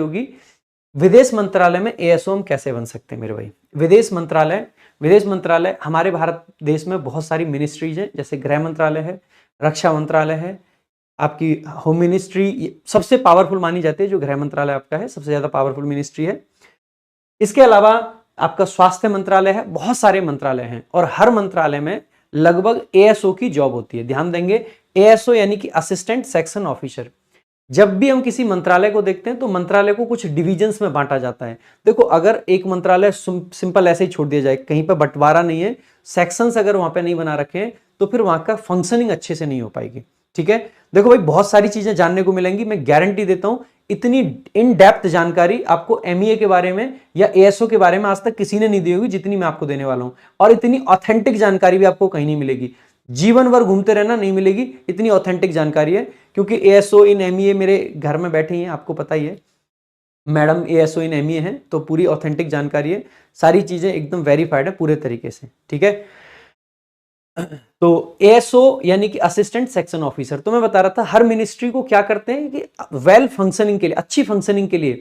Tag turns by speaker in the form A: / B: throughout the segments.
A: होगी विदेश मंत्रालय में एएसओ हम कैसे बन सकते हैं मेरे भाई। विदेश मंत्रालय हमारे भारत देश में बहुत सारी मिनिस्ट्रीज हैं, जैसे गृह मंत्रालय है, रक्षा मंत्रालय है, आपकी होम मिनिस्ट्री सबसे पावरफुल मानी जाती है। जो गृह मंत्रालय आपका है सबसे ज्यादा पावरफुल मिनिस्ट्री है। इसके अलावा आपका स्वास्थ्य मंत्रालय है, बहुत सारे मंत्रालय हैं और हर मंत्रालय में लगभग एएसओ की जॉब होती है। ध्यान देंगे, एएसओ यानी कि असिस्टेंट सेक्शन ऑफिसर। जब भी हम किसी मंत्रालय को देखते हैं तो मंत्रालय को कुछ डिविजन्स में बांटा जाता है। देखो, अगर एक मंत्रालय सिंपल ऐसे ही छोड़ दिया जाए, कहीं पर बंटवारा नहीं है, सेक्शंस अगर वहां पे नहीं बना रखे हैं, तो फिर वहां का फंक्शनिंग अच्छे से नहीं हो पाएगी। ठीक है, देखो भाई, बहुत सारी चीजें जानने को मिलेंगी, मैं गारंटी देता हूं। इतनी इन डेप्थ जानकारी आपको एमईए के बारे में या एएसओ के बारे में आज तक किसी ने नहीं दी होगी जितनी मैं आपको देने वाला हूं। और इतनी ऑथेंटिक जानकारी भी आपको कहीं नहीं मिलेगी, जीवन भर घूमते रहना नहीं मिलेगी, इतनी ऑथेंटिक जानकारी है। क्योंकि एएसओ इन एमईए मेरे घर में बैठे हैं, आपको पता ही है, मैडम एएसओ इन एमईए हैं, तो पूरी ऑथेंटिक जानकारी है, सारी चीजें एकदम वेरीफाइड है पूरे तरीके से। ठीक है, तो एएसओ यानी कि असिस्टेंट सेक्शन ऑफिसर, तो मैं बता रहा था हर मिनिस्ट्री को क्या करते हैं कि वेल फंक्शनिंग के लिए, अच्छी फंक्शनिंग के लिए,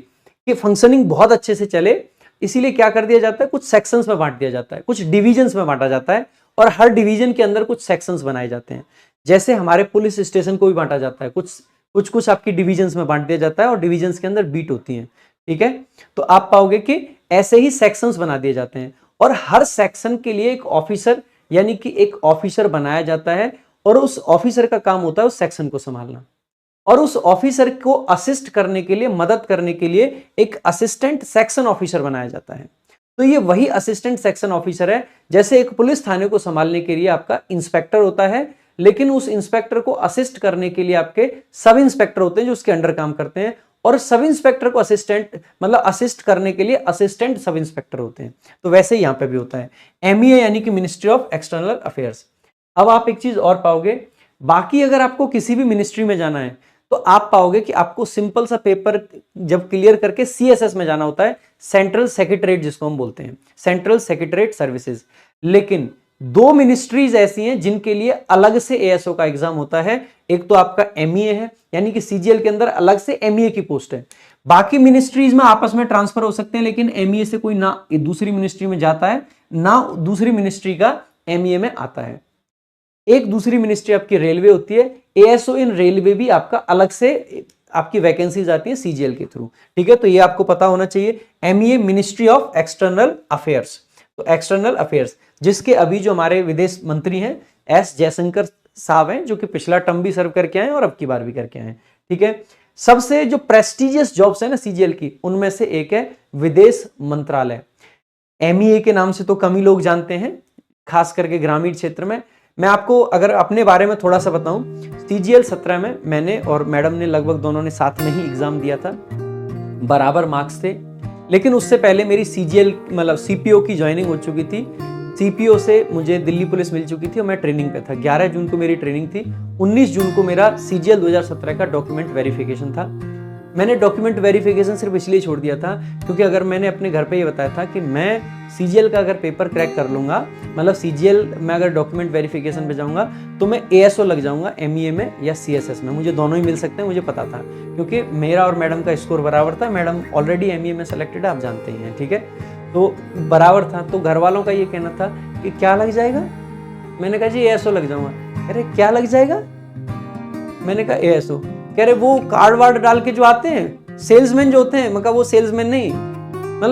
A: कि फंक्शनिंग बहुत अच्छे से चले, इसीलिए क्या कर दिया जाता है, कुछ सेक्शंस में बांट दिया जाता है, कुछ डिविजन्स में बांटा जाता है और हर डिवीजन के अंदर कुछ सेक्शंस बनाए जाते हैं। जैसे हमारे पुलिस स्टेशन को भी बांटा जाता है, कुछ आपकी डिविजन्स में बांट दिया जाता है और डिविजन्स के अंदर बीट होती हैं। ठीक है, तो आप पाओगे कि ऐसे ही सेक्शंस बना दिए जाते हैं और हर सेक्शन के लिए एक ऑफिसर यानी कि एक ऑफिसर बनाया जाता है और उस ऑफिसर का काम होता है उस सेक्शन को संभालना। और उस ऑफिसर को असिस्ट करने के लिए, मदद करने के लिए एक असिस्टेंट सेक्शन ऑफिसर बनाया जाता है। तो ये वही असिस्टेंट सेक्शन ऑफिसर है। जैसे एक पुलिस थाने को संभालने के लिए आपका इंस्पेक्टर होता है, लेकिन उस इंस्पेक्टर को असिस्ट करने के लिए आपके सब इंस्पेक्टर होते हैं जो उसके अंडर काम करते हैं, और सब इंस्पेक्टर को असिस्ट करने के लिए असिस्टेंट सब इंस्पेक्टर होते हैं। तो वैसे ही यहां पे भी होता है। एमईए यानी कि मिनिस्ट्री ऑफ एक्सटर्नल अफेयर्स। अब आप एक चीज और पाओगे, बाकी अगर आपको किसी भी मिनिस्ट्री में जाना है तो आप पाओगे कि आपको सिंपल सा पेपर जब क्लियर करके सीएसएस में जाना होता है, सेंट्रल सेक्रेटरीट जिसको हम बोलते हैं, सेंट्रल सेक्रेटरीट सर्विसेज। लेकिन दो मिनिस्ट्रीज ऐसी हैं जिनके लिए अलग से एएसओ का एग्जाम होता है। एक तो आपका एमईए है, यानी कि सीजीएल के अंदर अलग से एमईए की पोस्ट है। बाकी मिनिस्ट्रीज में आपस में ट्रांसफर हो सकते हैं, लेकिन एमईए से कोई ना दूसरी मिनिस्ट्री में जाता है ना दूसरी मिनिस्ट्री का एमईए में आता है। एक दूसरी मिनिस्ट्री आपकी रेलवे होती है, एएसओ इन रेलवे भी आपका अलग से आपकी वैकेंसीज आती है सीजीएल के थ्रू। ठीक है, तो ये आपको पता होना चाहिए। MEA ministry of external affairs, तो एक्सटर्नल अफेयर्स जिसके अभी जो हमारे विदेश मंत्री हैं एस जयशंकर साहब हैं, जो कि पिछला टर्म भी सर्व करके आए और अब की बार भी करके आए। ठीक है, सबसे जो प्रेस्टिजियस जॉब्स है ना सीजीएल की, उनमें से एक है विदेश मंत्रालय। एमईए के नाम से तो कम ही लोग जानते हैं, खास करके ग्रामीण क्षेत्र में। मैं आपको अगर अपने बारे में थोड़ा सा बताऊं, सीजीएल 17 में मैंने और मैडम ने लगभग दोनों ने साथ में ही एग्जाम दिया था, बराबर मार्क्स थे। लेकिन उससे पहले मेरी सीजीएल सीपीओ की ज्वाइनिंग हो चुकी थी। सीपीओ से मुझे दिल्ली पुलिस मिल चुकी थी और मैं ट्रेनिंग पे था। 11 जून को मेरी ट्रेनिंग थी, 19 जून को मेरा सीजीएल 2017 का डॉक्यूमेंट वेरिफिकेशन था। मैंने डॉक्यूमेंट वेरिफिकेशन सिर्फ इसलिए छोड़ दिया था क्योंकि अगर मैंने अपने घर पे ये बताया था कि मैं सीजीएल का अगर पेपर क्रैक कर लूंगा, सीजीएल में अगर डॉक्यूमेंट वेरिफिकेशन पे जाऊंगा तो मैं एएसओ लग जाऊंगा एमईए में या सीएसएस में, मुझे दोनों ही मिल सकते हैं, मुझे पता था। क्योंकि मेरा और मैडम का स्कोर बराबर था, मैडम ऑलरेडी एमईए में सेलेक्टेड है, आप जानते ही हैं। ठीक है, तो बराबर था। तो घर वालों का ये कहना था कि क्या लग जाएगा, मैंने कहा जी एएसओ लग जाऊंगा। अरे क्या लग जाएगा, मैंने कहा एएसओ। कह रहे वो कार्ड वार्ड डाल के जो आते हैं सेल्समैन जो होते हैं, मैं कहा वो सेल्समैन नहीं,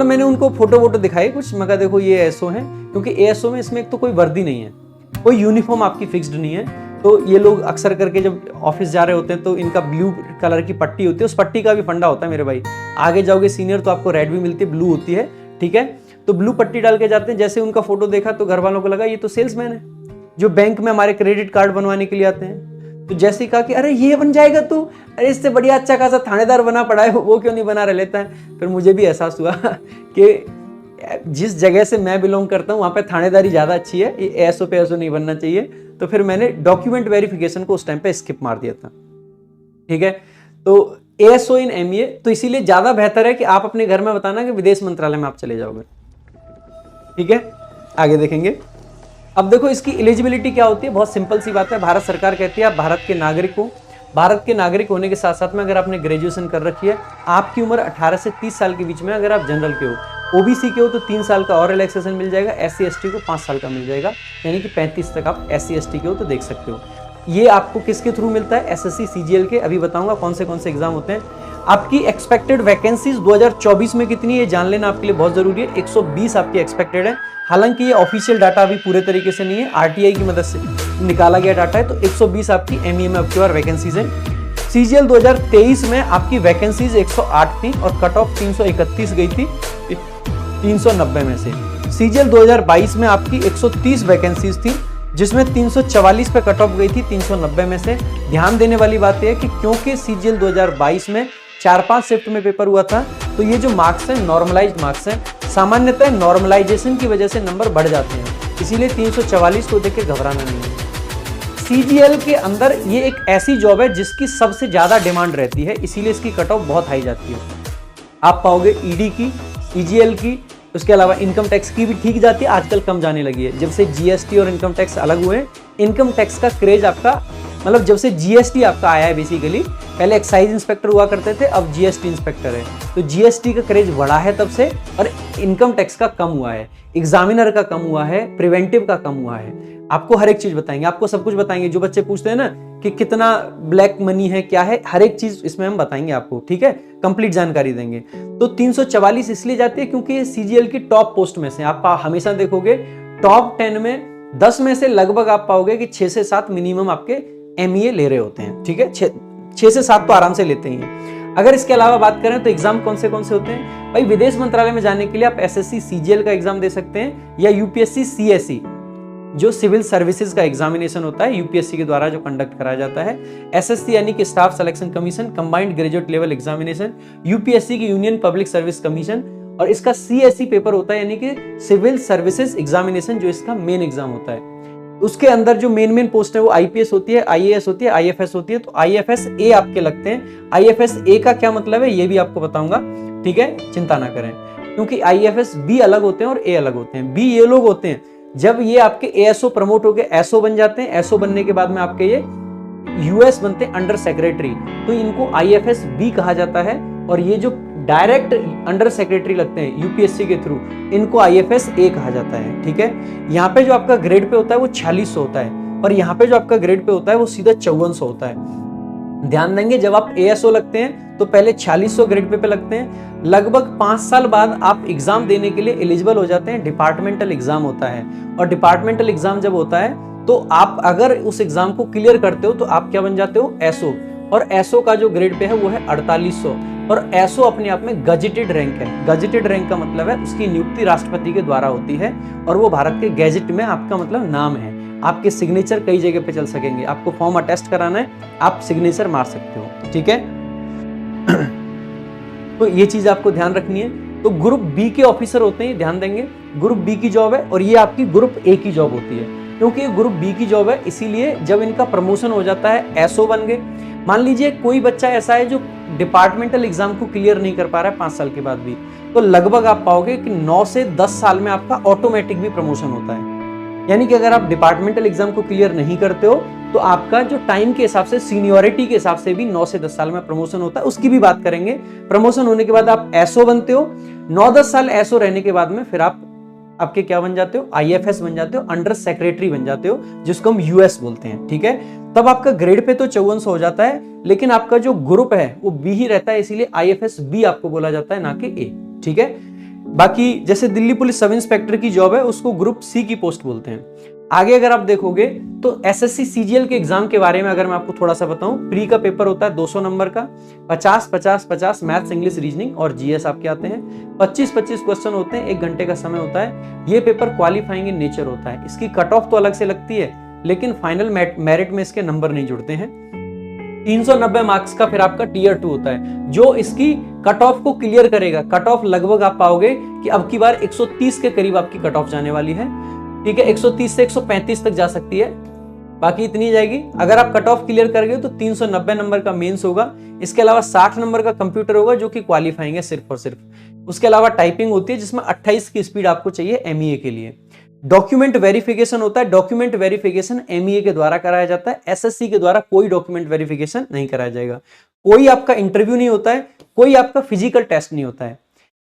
A: मैंने उनको फोटो दिखाई कुछ, मैं कहा देखो ये एएसओ है। क्योंकि एएसओ में इसमें एक तो कोई वर्दी नहीं है, कोई यूनिफॉर्म आपकी फिक्स्ड नहीं है। तो ये लोग अक्सर करके जब ऑफिस जा रहे होते हैं तो इनका ब्लू कलर की पट्टी होती है, उस पट्टी का भी फंडा होता है मेरे भाई। आगे जाओगे सीनियर तो आपको रेड भी मिलती है, ब्लू होती है। ठीक है, तो ब्लू पट्टी डाल के जाते हैं। जैसे उनका फोटो देखा तो घर वालों को लगा ये तो सेल्समैन है जो बैंक में हमारे क्रेडिट कार्ड बनवाने के लिए आते हैं। तो जैसे ही कहा कि अरे ये बन जाएगा तू, अरे इससे बढ़िया अच्छा खासा थानेदार बना पड़ा है, वो क्यों नहीं बना रह लेता है। फिर मुझे भी एहसास हुआ कि जिस जगह से मैं बिलोंग करता हूँ वहां पे थानेदारी ज्यादा अच्छी है, ये एएसओ पे एसओ नहीं बनना चाहिए। तो फिर मैंने डॉक्यूमेंट वेरिफिकेशन को उस टाइम पे स्किप मार दिया था। ठीक है, तो एएसओ इन एमईए, तो इसीलिए ज्यादा बेहतर है कि आप अपने घर में बताना कि विदेश मंत्रालय में आप चले जाओगे। ठीक है, आगे देखेंगे। अब देखो इसकी एलिजिबिलिटी क्या होती है, बहुत सिंपल सी बात है। भारत सरकार कहती है आप भारत के नागरिक हो भारत के नागरिक होने के साथ साथ में अगर आपने ग्रेजुएशन कर रखी है, आपकी उम्र 18 से 30 साल के बीच में, अगर आप जनरल के हो, ओबीसी के हो तो 3 साल का और रिलैक्सेशन मिल जाएगा, SC ST को 5 साल का मिल जाएगा, यानी कि 35 तक आप SC ST के हो तो देख सकते हो। ये आपको किसके थ्रू मिलता है? SSC CGL के। अभी बताऊंगा कौन से एग्जाम होते हैं। आपकी एक्सपेक्टेड वैकेंसीज 2024 में कितनी है जान लेना आपके लिए बहुत जरूरी है। 120 आपकी एक्सपेक्टेड है। हालांकि ये ऑफिशियल डाटा अभी पूरे तरीके से नहीं है, RTI की मदद से निकाला गया डाटा है। तो 120 आपकी MEA में अब की बार वैकेंसीज है। CGL 2023 में आपकी वैकेंसीज 108 थी और कट ऑफ 331 गई थी 390 में से। CGL 2022 में आपकी 130 वैकेंसीज थी जिसमें 344 पे कट ऑफ गई थी 390 में से। ध्यान देने वाली बात यह है कि क्योंकि CGL 2022 में 4-5 शिफ्ट में पेपर हुआ था, तो ये जो मार्क्स हैं नॉर्मलाइज्ड मार्क्स हैं। सामान्यतः नॉर्मलाइजेशन की वजह से नंबर बढ़ जाते हैं, इसीलिए 344 को देख के घबराना नहीं है। CGL के अंदर ये एक ऐसी जॉब है जिसकी सबसे ज्यादा डिमांड रहती है, इसीलिए इसकी कट ऑफ बहुत हाई जाती है। आप पाओगे ED की, CGL की, उसके अलावा इनकम टैक्स की भी ठीक जाती है, आजकल कम जाने लगी है। जब से GST और इनकम टैक्स अलग हुए, इनकम टैक्स का क्रेज आपका, मतलब जब से GST आपका आया है बेसिकली, पहले एक्साइज इंस्पेक्टर हुआ करते थे, अब GST इंस्पेक्टर है, तो GST का क्रेज बढ़ा है तब से, और इनकम टैक्स का कम हुआ है, एग्जामिनर का कम हुआ है, प्रिवेंटिव का कम हुआ है। आपको हर एक चीज बताएंगे, आपको सब कुछ बताएंगे। जो बच्चे पूछते हैं ना कि कितना ब्लैक मनी है, क्या है, हर एक चीज इसमें हम बताएंगे आपको, ठीक है, कंप्लीट जानकारी देंगे। तो 344 इसलिए जाती है क्योंकि ये CGL की टॉप पोस्ट में से। आप हमेशा देखोगे टॉप 10 में 10 में से लगभग आप पाओगे कि 6 से 7 मिनिमम आपके MEA ले रहे होते हैं, ठीक है, 6 से 7 तो आराम से लेते ही हैं। अगर इसके अलावा बात करें तो एग्जाम कौन से होते हैं भाई? विदेश मंत्रालय में जाने के लिए आप SSC CGL का एग्जाम दे सकते हैं, या UPSC CSE जो सिविल सर्विसेज का एग्जामिनेशन होता है, UPSC के द्वारा जो कंडक्ट कराया जाता है। SSC यानी कि staff selection commission, combined graduate level examination, UPSC की यूनियन पब्लिक सर्विस कमीशन, और इसका CSE पेपर होता है यानी कि सिविल सर्विसेज एग्जामिनेशन, जो इसका मेन एग्जाम होता है। उसके अंदर जो मेन पोस्ट है वो IPS होती है, IAS होती है, IFS होती है। तो IFS A आपके लगते हैं। IFS A का क्या मतलब है ये भी आपको बताऊंगा, ठीक है, चिंता ना करें, क्योंकि IFS B अलग होते हैं और A अलग होते हैं। B ये लोग होते हैं जब ये आपके ASO प्रमोट होकर SO बन जाते हैं, SO बनने के बाद में आपके ये US बनते हैं अंडर सेक्रेटरी, तो इनको IFS B कहा जाता है। और ये जो डायरेक्ट अंडर सेक्रेटरी लगते हैं UPSC के थ्रू, इनको IFS A कहा जाता है, ठीक है। यहाँ पे जो आपका ग्रेड पे होता है वो 4600 होता है, और यहाँ पे जो आपका ग्रेड पे होता है वो सीधा 5400 होता है। ध्यान देंगे, जब आप ASO लगते हैं तो पहले 4600 ग्रेड पे लगते हैं। लगभग 5 साल बाद आप एग्जाम देने के लिए एलिजिबल हो जाते हैं। डिपार्टमेंटल एग्जाम होता है, और डिपार्टमेंटल एग्जाम जब होता है तो आप अगर उस एग्जाम को क्लियर करते हो तो आप क्या बन जाते हो? SO। और SO का जो ग्रेड पे है वो है 4800। और SO अपने आप में गजेटेड रैंक है। गजेटेड रैंक का मतलब है उसकी नियुक्ति राष्ट्रपति के द्वारा होती है, और वो भारत के गैजेट में आपका मतलब नाम है। आपके सिग्नेचर कई जगह पे चल सकेंगे। आपको फॉर्म अटेस्ट कराना है, आप सिग्नेचर मार सकते हो, ठीक है। तो ये चीज आपको ध्यान रखनी है। तो ग्रुप B के ऑफिसर होते हैं, ध्यान देंगे, ग्रुप B की जॉब है, और ये आपकी ग्रुप A की जॉब होती है। क्योंकि ये ग्रुप B की जॉब है, इसीलिए जब इनका प्रमोशन हो जाता है, SO बन गए। मान लीजिए कोई बच्चा ऐसा है जो डिपार्टमेंटल एग्जाम को क्लियर नहीं कर पा रहा है 5 साल के बाद भी, तो लगभग आप पाओगे कि 9 से 10 साल में आपका ऑटोमेटिक भी प्रमोशन होता है। यानी कि अगर आप डिपार्टमेंटल एग्जाम को क्लियर नहीं करते हो तो आपका जो टाइम के हिसाब से, सीनियोरिटी के हिसाब से भी 9 से 10 साल में प्रमोशन होता है। उसकी भी बात करेंगे। प्रमोशन होने के बाद आप SO बनते हो। 9-10 साल SO रहने के बाद में फिर आपके क्या बन जाते हो? IFS बन जाते हो, अंडर सेक्रेटरी बन जाते हो, जिसको हम US बोलते हैं, ठीक है। तब आपका ग्रेड पे तो 5400 हो जाता है, लेकिन आपका जो ग्रुप है वो B ही रहता है, इसीलिए IFS B आपको बोला जाता है, ना कि A, ठीक है। बाकी जैसे दिल्ली पुलिस सब इंस्पेक्टर की जॉब है, उसको ग्रुप C की पोस्ट बोलते हैं। आगे अगर आप देखोगे तो SSC CGL के एग्जाम के बारे में अगर मैं आपको थोड़ा सा बताऊं, प्री का पेपर होता है 200 नंबर का, 50-50-50 मैथ्स, इंग्लिश, रीजनिंग और GS आपके आते हैं। 25-25 क्वेश्चन होते हैं, 1 घंटे का समय होता है। ये पेपर क्वालिफाइंग इन नेचर होता है। इसकी कट ऑफ तो अलग से लगती है, लेकिन फाइनल मेरिट में इसके नंबर नहीं जुड़ते हैं। 390 मार्क्स का फिर आपका Tier 2 होता है, जो इसकी कट ऑफ को क्लियर करेगा। कट ऑफ लगभग आप पाओगे कि अब की बार 130 के करीब आपकी कट ऑफ जाने वाली है, ठीक है। 130 से 135 तक जा सकती है, बाकी इतनी जाएगी। अगर आप कट ऑफ क्लियर कर गए तो 390 नंबर का मेंस होगा। इसके अलावा 60 नंबर का कंप्यूटर होगा, जो कि क्वालिफाइंग है सिर्फ और सिर्फ। उसके अलावा टाइपिंग होती है, जिसमें 28 की स्पीड आपको चाहिए MEA के लिए। डॉक्यूमेंट वेरिफिकेशन होता है, डॉक्यूमेंट वेरिफिकेशन एमईए के द्वारा कराया जाता है, एसएससी के द्वारा कोई डॉक्यूमेंट वेरिफिकेशन नहीं कराया जाएगा। कोई आपका इंटरव्यू नहीं होता है, कोई आपका फिजिकल टेस्ट नहीं होता है।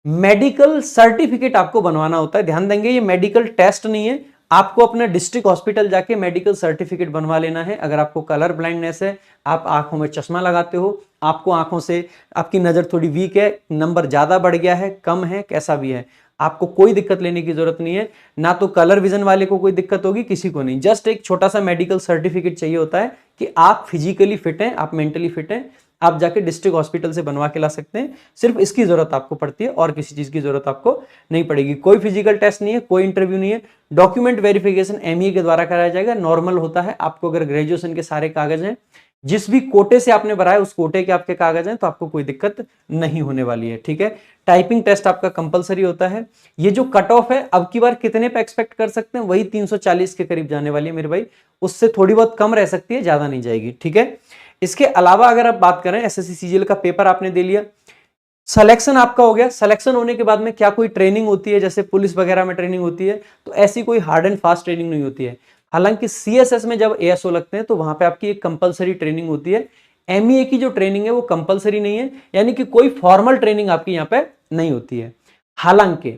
A: मेडिकल सर्टिफिकेट आपको बनवाना होता है, ध्यान देंगे ये मेडिकल टेस्ट नहीं है, आपको अपना डिस्ट्रिक्ट हॉस्पिटल जाके मेडिकल सर्टिफिकेट बनवा लेना है। अगर आपको कलर ब्लाइंडनेस है, आप आंखों में चश्मा लगाते हो, आपको आंखों से आपकी नजर थोड़ी वीक है, नंबर ज्यादा बढ़ गया है, कम है, कैसा भी है, आपको कोई दिक्कत लेने की जरूरत नहीं है। ना तो कलर विजन वाले को कोई दिक्कत होगी, किसी को नहीं। जस्ट एक छोटा सा मेडिकल सर्टिफिकेट चाहिए होता है कि आप फिजिकली फिट हैं, आप मेंटली फिट हैं, आप जाके डिस्ट्रिक्ट हॉस्पिटल से बनवा के ला सकते हैं। सिर्फ इसकी जरूरत आपको पड़ती है और किसी चीज की जरूरत आपको नहीं पड़ेगी। कोई फिजिकल टेस्ट नहीं है, कोई इंटरव्यू नहीं है। डॉक्यूमेंट वेरिफिकेशन एमईए के द्वारा कराया जाएगा, नॉर्मल होता है। आपको अगर ग्रेजुएशन के सारे कागज हैं, जिस भी कोटे से आपने भरा है उस कोटे के आपके कागज हैं, तो आपको कोई दिक्कत नहीं होने वाली है, ठीक है। टाइपिंग टेस्ट आपका कंपलसरी होता है। ये जो कट ऑफ है अब की बार कितने पे एक्सपेक्ट कर सकते हैं, वही 340 के करीब जाने वाली है मेरे भाई, उससे थोड़ी बहुत कम रह सकती है, ज्यादा नहीं जाएगी, ठीक है। इसके अलावा अगर आप बात करें, एसएससी सीजीएल का पेपर आपने दे लिया, सिलेक्शन आपका हो गया। सिलेक्शन होने के बाद में क्या कोई ट्रेनिंग होती है, जैसे पुलिस वगैरह में ट्रेनिंग होती है, तो ऐसी कोई हार्ड एंड फास्ट ट्रेनिंग नहीं होती है। हालांकि सीएसएस में जब एएसओ लगते हैं तो वहां पे आपकी एक कंपलसरी ट्रेनिंग होती है। एमईए की जो ट्रेनिंग है वो कंपलसरी नहीं है, यानी कि कोई फॉर्मल ट्रेनिंग आपकी यहाँ पे नहीं होती है। हालांकि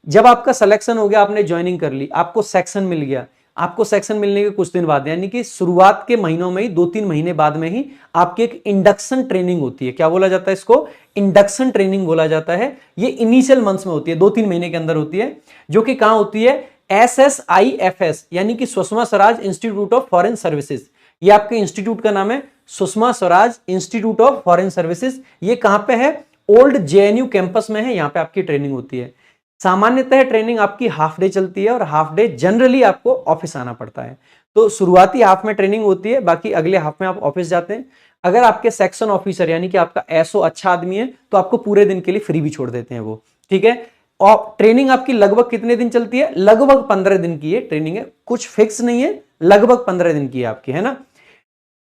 A: जब आपका सिलेक्शन हो गया, आपने ज्वाइनिंग कर ली, आपको सेक्शन मिल गया, आपको सेक्शन मिलने के कुछ दिन बाद, यानी कि शुरुआत के महीनों में ही, 2-3 महीने बाद में ही आपकी एक इंडक्शन ट्रेनिंग होती है। क्या बोला जाता है इसको? इंडक्शन ट्रेनिंग बोला जाता है। ये इनिशियल मंथ्स में होती है, 2-3 महीने के अंदर होती है, जो कि कहां होती है? SSIFS यानी कि Sushma Swaraj institute of foreign services. ये आपके इंस्टीट्यूट का नाम है, Sushma Swaraj institute of foreign services. ये कहां पे है? ओल्ड जेएनयू कैंपस में है, यहां पे आपकी ट्रेनिंग होती है। सामान्यतः ट्रेनिंग आपकी हाफ डे चलती है और हाफ डे जनरली आपको ऑफिस आना पड़ता है। तो शुरुआती हाफ में ट्रेनिंग होती है, बाकी अगले हाफ में आप ऑफिस जाते हैं। अगर आपके सेक्शन ऑफिसर यानी कि आपका एसओ अच्छा आदमी है तो आपको पूरे दिन के लिए फ्री भी छोड़ देते हैं वो, ठीक है। और ट्रेनिंग आपकी लगभग कितने दिन चलती है? लगभग 15 दिन की ये ट्रेनिंग है, कुछ फिक्स नहीं है, लगभग 15 दिन की है आपकी, है ना।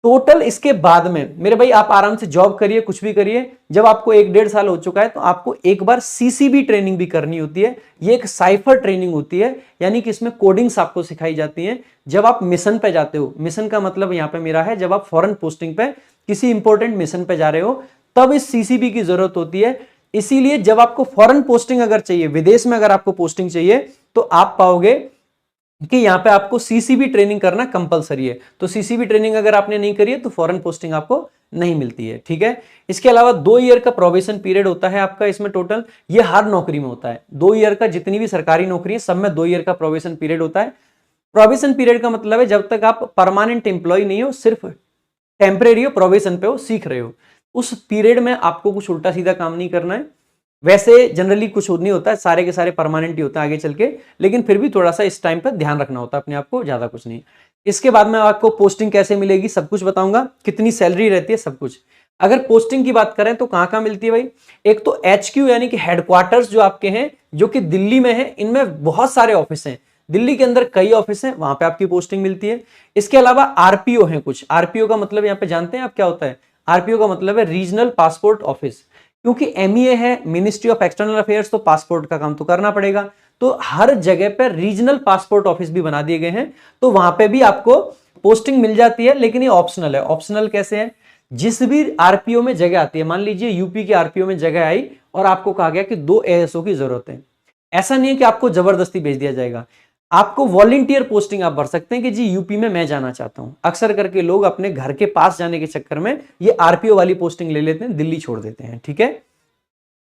A: टोटल इसके बाद में मेरे भाई आप आराम से जॉब करिए, कुछ भी करिए, जब आपको 1-1.5 साल हो चुका है तो आपको एक बार सीसीबी ट्रेनिंग भी करनी होती है। ये एक साइफर ट्रेनिंग होती है, यानी कि इसमें कोडिंग्स आपको सिखाई जाती हैं। जब आप मिशन पे जाते हो, मिशन का मतलब यहां पे मेरा है जब आप फॉरेन पोस्टिंग पे किसी इंपॉर्टेंट मिशन पे जा रहे हो, तब इस सीसीबी की जरूरत होती है। इसीलिए जब आपको फॉरेन पोस्टिंग अगर चाहिए, विदेश में अगर आपको पोस्टिंग चाहिए, तो आप पाओगे कि यहां पे आपको सीसीबी ट्रेनिंग करना कंपलसरी है। तो सीसीबी ट्रेनिंग अगर आपने नहीं करी है तो फॉरेन पोस्टिंग आपको नहीं मिलती है, ठीक है। इसके अलावा 2 ईयर का प्रोबेशन पीरियड होता है आपका इसमें टोटल, ये हर नौकरी में होता है। 2 ईयर का, जितनी भी सरकारी नौकरी है सब में 2 ईयर का प्रोबेशन पीरियड होता है। प्रोबेशन पीरियड का मतलब है जब तक आप परमानेंट एम्प्लॉय नहीं हो, सिर्फ टेम्परेरी हो, प्रोबेशन पे हो, सीख रहे हो, उस पीरियड में आपको कुछ उल्टा सीधा काम नहीं करना है। वैसे जनरली कुछ नहीं होता है, सारे के सारे परमानेंट ही होता है आगे चल के, लेकिन फिर भी थोड़ा सा इस टाइम पर ध्यान रखना होता है अपने आप को, ज्यादा कुछ नहीं। इसके बाद में आपको पोस्टिंग कैसे मिलेगी सब कुछ बताऊंगा, कितनी सैलरी रहती है सब कुछ। अगर पोस्टिंग की बात करें तो कहां कहां मिलती है भाई? एक तो HQ यानी कि हेडक्वार्टर्स जो आपके हैं, जो कि दिल्ली में है, इनमें बहुत सारे ऑफिस हैं, दिल्ली के अंदर कई ऑफिस हैं, वहां पे आपकी पोस्टिंग मिलती है। इसके अलावा आरपीओ है कुछ। आरपीओ का मतलब यहां पे जानते हैं आप क्या होता है? आरपीओ का मतलब है रीजनल पासपोर्ट ऑफिस। क्योंकि एमईए है, मिनिस्ट्री ऑफ एक्सटर्नल अफेयर्स, तो पासपोर्ट का काम तो करना पड़ेगा, तो हर जगह पर रीजनल पासपोर्ट ऑफिस भी बना दिए गए हैं, तो वहां पे भी आपको पोस्टिंग मिल जाती है। लेकिन ये ऑप्शनल है। ऑप्शनल कैसे है? जिस भी आरपीओ में जगह आती है, मान लीजिए यूपी के आरपीओ में जगह आई और आपको कहा गया कि 2 एएसओ की जरूरत है, ऐसा नहीं है कि आपको जबरदस्ती भेज दिया जाएगा, आपको वॉलंटियर पोस्टिंग आप भर सकते हैं कि जी यूपी में मैं जाना चाहता हूं। अक्सर करके लोग अपने घर के पास जाने के चक्कर में ये आरपीओ वाली पोस्टिंग ले लेते हैं, दिल्ली छोड़ देते हैं, ठीक है।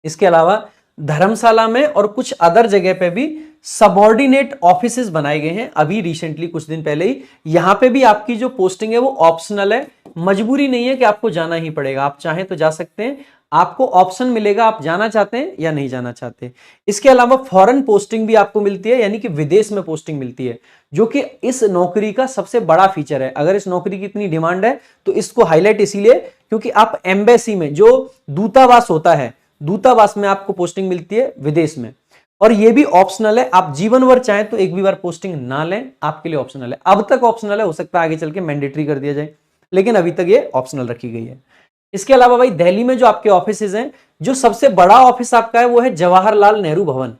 A: इसके अलावा धर्मशाला में और कुछ अदर जगह पे भी सबऑर्डिनेट ऑफिसेज बनाए गए हैं, अभी रिसेंटली कुछ दिन पहले ही। यहां पे भी आपकी जो पोस्टिंग है वो ऑप्शनल है, मजबूरी नहीं है कि आपको जाना ही पड़ेगा, आप चाहें तो जा सकते हैं, आपको ऑप्शन मिलेगा आप जाना चाहते हैं या नहीं जाना चाहते। इसके अलावा फॉरेन पोस्टिंग भी आपको मिलती है, यानी कि विदेश में पोस्टिंग मिलती है, जो कि इस नौकरी का सबसे बड़ा फीचर है। अगर इस नौकरी की इतनी डिमांड है तो इसको हाईलाइट इसीलिए क्योंकि आप एम्बेसी में, जो दूतावास होता है, दूतावास में आपको पोस्टिंग मिलती है विदेश में, और ये भी ऑप्शनल है। आप जीवन भर चाहें तो एक भी बार पोस्टिंग ना लें, आपके लिए ऑप्शनल है। अब तक ऑप्शनल है, हो सकता है आगे चल के मैंडेटरी कर दिया जाए, लेकिन अभी तक ये ऑप्शनल रखी गई है। इसके अलावा भाई दिल्ली में जो आपके ऑफिस हैं, जो सबसे बड़ा ऑफिस आपका है वो है जवाहरलाल नेहरू भवन।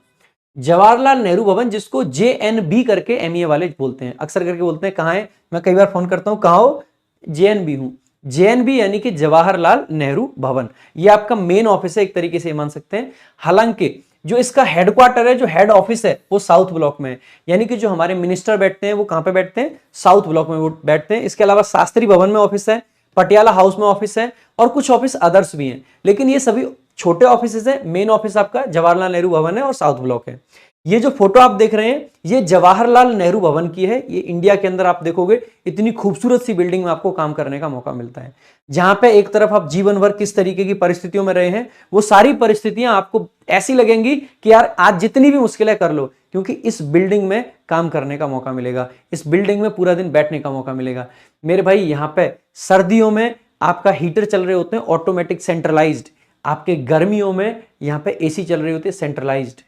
A: जवाहरलाल नेहरू भवन, जिसको JNB करके MEA वाले बोलते हैं, अक्सर करके बोलते हैं कहाँ है, मैं कई बार फोन करता हूं कहाँ हो, JNB हूं। JNB यानी कि जवाहरलाल नेहरू भवन, ये आपका मेन ऑफिस है, एक तरीके से मान सकते हैं। हालांकि जो इसका हेडक्वार्टर है, जो हेड ऑफिस है, वो साउथ ब्लॉक में है, यानी कि जो हमारे मिनिस्टर बैठते हैं वो कहां पे बैठते हैं, साउथ ब्लॉक में वो बैठते हैं। इसके अलावा शास्त्री भवन में ऑफिस है, पटियाला हाउस में ऑफिस है, और कुछ ऑफिस अदर्स भी हैं, लेकिन ये सभी छोटे ऑफिस है। मेन ऑफिस आपका जवाहरलाल नेहरू भवन है और साउथ ब्लॉक है। ये जो फोटो आप देख रहे हैं, ये जवाहरलाल नेहरू भवन की है। ये इंडिया के अंदर आप देखोगे इतनी खूबसूरत सी बिल्डिंग में आपको काम करने का मौका मिलता है, जहां पे एक तरफ आप जीवन भर किस तरीके की परिस्थितियों में रहे हैं, वो सारी परिस्थितियां आपको ऐसी लगेंगी कि यार आज जितनी भी मुश्किलें कर लो, क्योंकि इस बिल्डिंग में काम करने का मौका मिलेगा, इस बिल्डिंग में पूरा दिन बैठने का मौका मिलेगा। मेरे भाई, यहाँ पे सर्दियों में आपका हीटर चल रहे होते हैं ऑटोमेटिक सेंट्रलाइज्ड, आपके गर्मियों में यहाँ पे AC चल रही होती है सेंट्रलाइज्ड,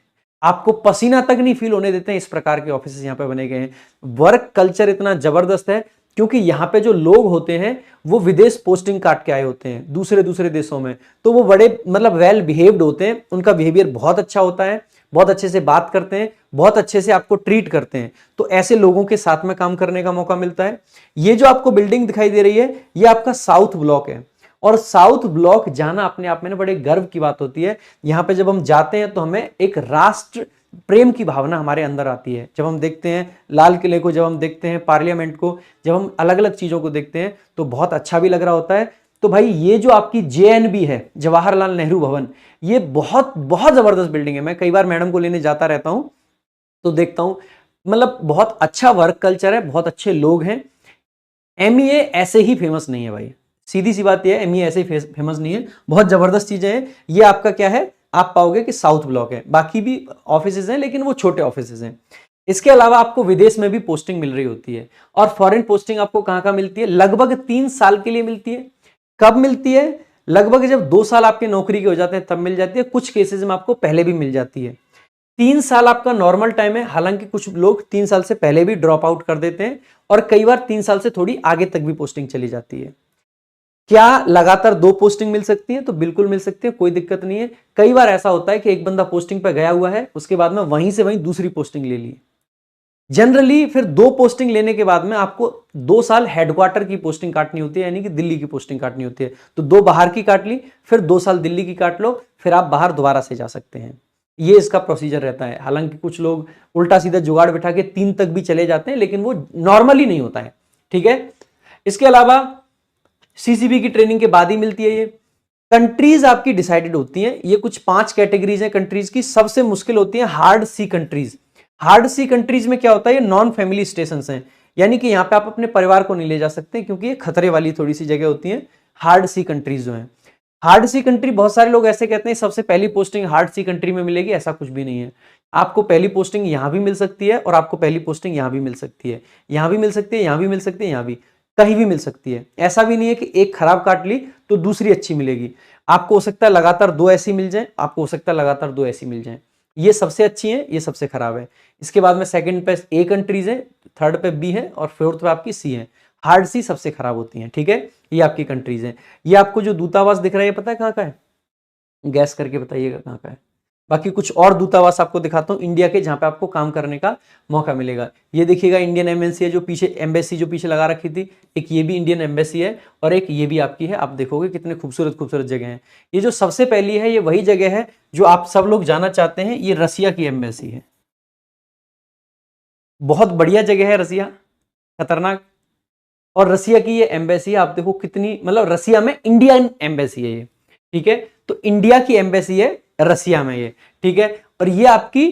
A: आपको पसीना तक नहीं फील होने देते हैं। इस प्रकार के ऑफिस यहाँ पे बने गए हैं। वर्क कल्चर इतना जबरदस्त है, क्योंकि यहाँ पे जो लोग होते हैं वो विदेश पोस्टिंग काट के आए होते हैं दूसरे दूसरे देशों में, तो वो बड़े मतलब वेल बिहेव्ड होते हैं, उनका बिहेवियर बहुत अच्छा होता है, बहुत अच्छे से बात करते हैं, बहुत अच्छे से आपको ट्रीट करते हैं। तो ऐसे लोगों के साथ में काम करने का मौका मिलता है। ये जो आपको बिल्डिंग दिखाई दे रही है, ये आपका साउथ ब्लॉक है, और साउथ ब्लॉक जाना अपने आप में ना बड़े गर्व की बात होती है। यहाँ पे जब हम जाते हैं तो हमें एक राष्ट्र प्रेम की भावना हमारे अंदर आती है। जब हम देखते हैं लाल किले को, जब हम देखते हैं पार्लियामेंट को, जब हम अलग अलग चीजों को देखते हैं तो बहुत अच्छा भी लग रहा होता है। तो भाई, ये जो आपकी JNB है, जवाहरलाल नेहरू भवन, ये बहुत बहुत जबरदस्त बिल्डिंग है। मैं कई बार मैडम को लेने जाता रहता हूं तो देखता हूं, मतलब बहुत अच्छा वर्क कल्चर है, बहुत अच्छे लोग हैं। MEA ऐसे ही फेमस नहीं है भाई, सीधी सी बात यह है, MEA ऐसे ही फेमस नहीं है, बहुत जबरदस्त चीजें हैं। ये आपका क्या है, आप पाओगे कि साउथ ब्लॉक है, बाकी भी ऑफिसेज हैं लेकिन वो छोटे ऑफिसेज हैं। इसके अलावा आपको विदेश में भी पोस्टिंग मिल रही होती है, और फॉरेन पोस्टिंग आपको कहां कहां मिलती है, लगभग 3 साल के लिए मिलती है। कब मिलती है, लगभग जब 2 साल आपके नौकरी के हो जाते हैं तब मिल जाती है, कुछ केसेस में आपको पहले भी मिल जाती है। 3 साल आपका नॉर्मल टाइम है, हालांकि कुछ लोग 3 साल से पहले भी ड्रॉप आउट कर देते हैं, और कई बार 3 साल से थोड़ी आगे तक भी पोस्टिंग चली जाती है। क्या लगातार 2 पोस्टिंग मिल सकती है, तो बिल्कुल मिल सकती है, कोई दिक्कत नहीं है। कई बार ऐसा होता है कि एक बंदा पोस्टिंग पर गया हुआ है, उसके बाद में वहीं से वहीं दूसरी पोस्टिंग ले ली। जनरली फिर 2 पोस्टिंग लेने के बाद में आपको 2 साल हेडक्वार्टर की पोस्टिंग काटनी होती है, यानी कि दिल्ली की पोस्टिंग काटनी होती है। तो 2 बाहर की काट ली, फिर 2 साल दिल्ली की काट लो, फिर आप बाहर दोबारा से जा सकते हैं। ये इसका प्रोसीजर रहता है। हालांकि कुछ लोग उल्टा सीधा जुगाड़ बिठा के 3 तक भी चले जाते हैं, लेकिन वो नॉर्मली नहीं होता है, ठीक है। इसके अलावा CCB की ट्रेनिंग के बाद ही मिलती है। ये कंट्रीज आपकी डिसाइडेड होती हैं, ये कुछ 5 कैटेगरीज हैं कंट्रीज की। सबसे मुश्किल होती है हार्ड सी कंट्रीज। हार्ड सी कंट्रीज में क्या होता है, ये नॉन फैमिली स्टेशन हैं, यानी कि यहां पे आप अपने परिवार को नहीं ले जा सकते, क्योंकि ये खतरे वाली थोड़ी सी जगह होती है। हार्ड सी कंट्रीज जो है, हार्ड सी कंट्री, बहुत सारे लोग ऐसे कहते हैं सबसे पहली पोस्टिंग हार्ड सी कंट्री में मिलेगी, ऐसा कुछ भी नहीं है। आपको पहली पोस्टिंग यहां भी मिल सकती है, और आपको पहली पोस्टिंग यहां भी मिल सकती है, यहां भी मिल सकती है, यहां भी मिल सकती है, यहां भी, कहीं भी मिल सकती है। ऐसा भी नहीं है कि एक खराब काट ली तो दूसरी अच्छी मिलेगी। आपको हो सकता है लगातार 2 ऐसी मिल जाए, आपको हो सकता है लगातार 2 ऐसी मिल जाए। ये सबसे अच्छी है, ये सबसे खराब है। इसके बाद में सेकंड पे A कंट्रीज है, थर्ड पे B है, और फोर्थ पे आपकी C है। हार्ड सी सबसे खराब होती है, ठीक है। ये आपकी कंट्रीज है। ये आपको जो दूतावास दिख रहा है, पता है कहाँ का है, गैस करके बताइएगा कहाँ का है। बाकी कुछ और दूतावास आपको दिखाता हूँ इंडिया के, जहां पे आपको काम करने का मौका मिलेगा। ये देखिएगा इंडियन एम्बेसी है, जो पीछे एम्बेसी जो पीछे लगा रखी थी, एक ये भी इंडियन एम्बेसी है, और एक ये भी आपकी है। आप देखोगे कितने खूबसूरत खूबसूरत जगह हैं। ये जो सबसे पहली है, ये वही जगह है जो आप सब लोग जाना चाहते हैं। ये रसिया की एम्बेसी है, बहुत बढ़िया जगह है रसिया, खतरनाक। और रसिया की ये एम्बेसी है, आप देखो कितनी, मतलब रसिया में इंडियन एम्बेसी है ये, ठीक है। तो इंडिया की एम्बेसी है रसिया में ये, ठीक है। और ये आपकी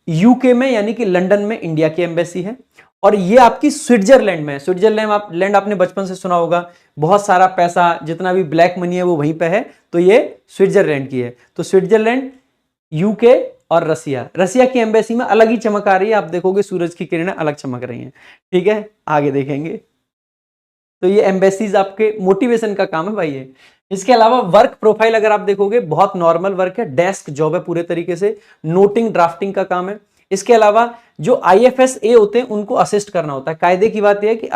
A: यूके में, यानी कि लंदन में इंडिया की एम्बेसी है। और ये आपकी स्विट्जरलैंड में है। स्विट्जरलैंड आपने बचपन से सुना होगा, बहुत सारा पैसा, जितना भी ब्लैक मनी है वो वहीं पे है, तो ये स्विट्जरलैंड की है। तो स्विट्जरलैंड, यूके और रसिया, रसिया की एम्बेसी में अलग ही चमक आ रही है। आप देखोगे सूरज की किरणें अलग चमक रही हैं, ठीक है। आगे देखेंगे तो ये एम्बेसीज आपके मोटिवेशन का काम है भाई ये। इसके अलावा वर्क प्रोफाइल अगर आप देखोगे, बहुत नॉर्मल वर्क है, डेस्क जॉब है पूरे तरीके से, नोटिंग ड्राफ्टिंग का काम है। इसके अलावा जो IFSA होते हैं उनको असिस्ट करना होता है। कायदे की बात यह है कि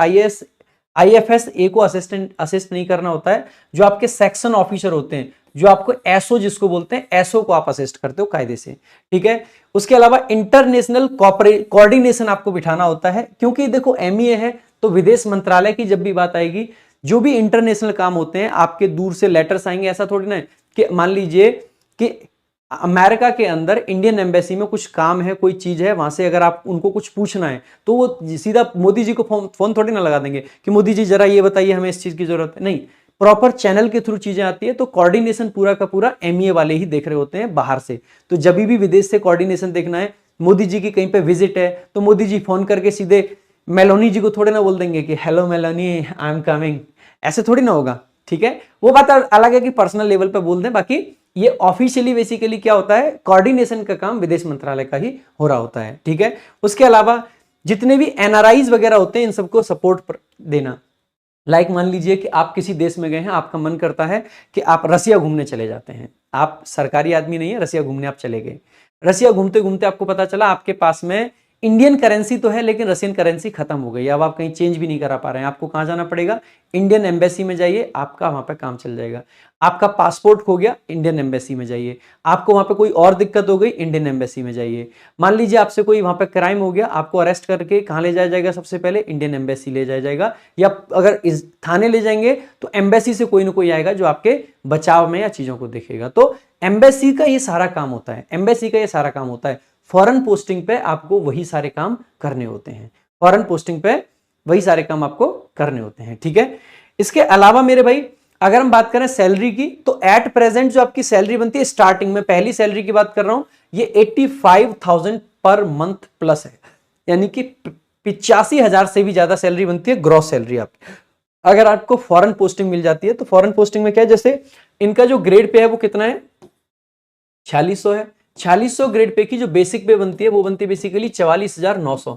A: IFSA को असिस्ट नहीं करना होता है। जो आपके सेक्शन ऑफिसर होते हैं जो आपको एसओ जिसको बोलते हैं, एसओ को आप असिस्ट करते हो कायदे से, ठीक है। उसके अलावा इंटरनेशनल कोऑर्डिनेशन आपको बिठाना होता है, क्योंकि देखो एमईए है तो विदेश मंत्रालय की जब भी बात आएगी, जो भी इंटरनेशनल काम होते हैं आपके दूर से लेटर्स आएंगे, ऐसा थोड़ी ना है कि मान लीजिए कि अमेरिका के अंदर इंडियन एम्बेसी में कुछ काम है, कोई चीज है, वहां से अगर आप उनको कुछ पूछना है तो वो सीधा मोदी जी को फोन थोड़ी ना लगा देंगे कि मोदी जी जरा ये बताइए हमें इस चीज की जरूरत है, नहीं, प्रॉपर चैनल के थ्रू चीजें आती है। तो कोऑर्डिनेशन पूरा का पूरा एमईए वाले ही देख रहे होते हैं बाहर से। तो जब भी विदेश से कोऑर्डिनेशन देखना है, मोदी जी की कहीं पे विजिट है तो मोदी जी फोन करके सीधे मेलोनी जी को थोड़े ना बोल देंगे कि hello Meloni I am coming, ऐसे थोड़ी ना होगा, ठीक है। वो बात अलग है कि पर्सनल लेवल पे बोल दें, बाकी ये ऑफिशियली बेसिकली क्या होता है, कोऑर्डिनेशन का काम विदेश मंत्रालय का ही हो रहा होता है, ठीक है। उसके अलावा जितने भी एनआरआईज वगैरह होते हैं इन सबको सपोर्ट देना। लाइक मान लीजिए कि आप किसी देश में गए हैं, आपका मन करता है कि आप रसिया घूमने चले जाते हैं, आप सरकारी आदमी नहीं है, रसिया घूमने आप चले गए। रसिया घूमते घूमते आपको पता चला आपके पास में इंडियन करेंसी तो है लेकिन रशियन करेंसी खत्म हो गई, अब आप कहीं चेंज भी नहीं करा पा रहे हैं, आपको कहां जाना पड़ेगा, इंडियन एम्बेसी में जाइए, आपका वहां पे काम चल जाएगा। आपका पासपोर्ट खो गया, इंडियन एम्बेसी में जाइए। आपको वहां पे कोई और दिक्कत हो गई, इंडियन एम्बेसी में जाइए। मान लीजिए आपसे कोई वहां पे क्राइम हो गया, आपको अरेस्ट करके कहां ले जाया जाएगा, सबसे पहले इंडियन एम्बेसी ले जाया जाएगा, या अगर इस थाने ले जाएंगे तो एम्बेसी से कोई ना कोई आएगा जो आपके बचाव में या चीजों को देखेगा। तो एम्बेसी का ये सारा काम होता है, एम्बेसी का ये सारा काम होता है। फॉरेन पोस्टिंग पे आपको वही सारे काम करने होते हैं, फॉरेन पोस्टिंग पे वही सारे काम आपको करने होते हैं, ठीक है। इसके अलावा मेरे भाई अगर हम बात करें सैलरी की, तो एट प्रेजेंट जो आपकी सैलरी बनती है स्टार्टिंग में, पहली सैलरी की बात कर रहा हूं, ये 85,000 पर मंथ प्लस है, यानी कि 85,000 से भी ज्यादा सैलरी बनती है ग्रॉस सैलरी आपकी। अगर आपको फॉरेन पोस्टिंग मिल जाती है तो फॉरेन पोस्टिंग में क्या है, जैसे इनका जो ग्रेड पे है वो कितना है, 4600 है। 4600 ग्रेड पे की जो बेसिक पे बनती है वो बनती है बेसिकली 44,900।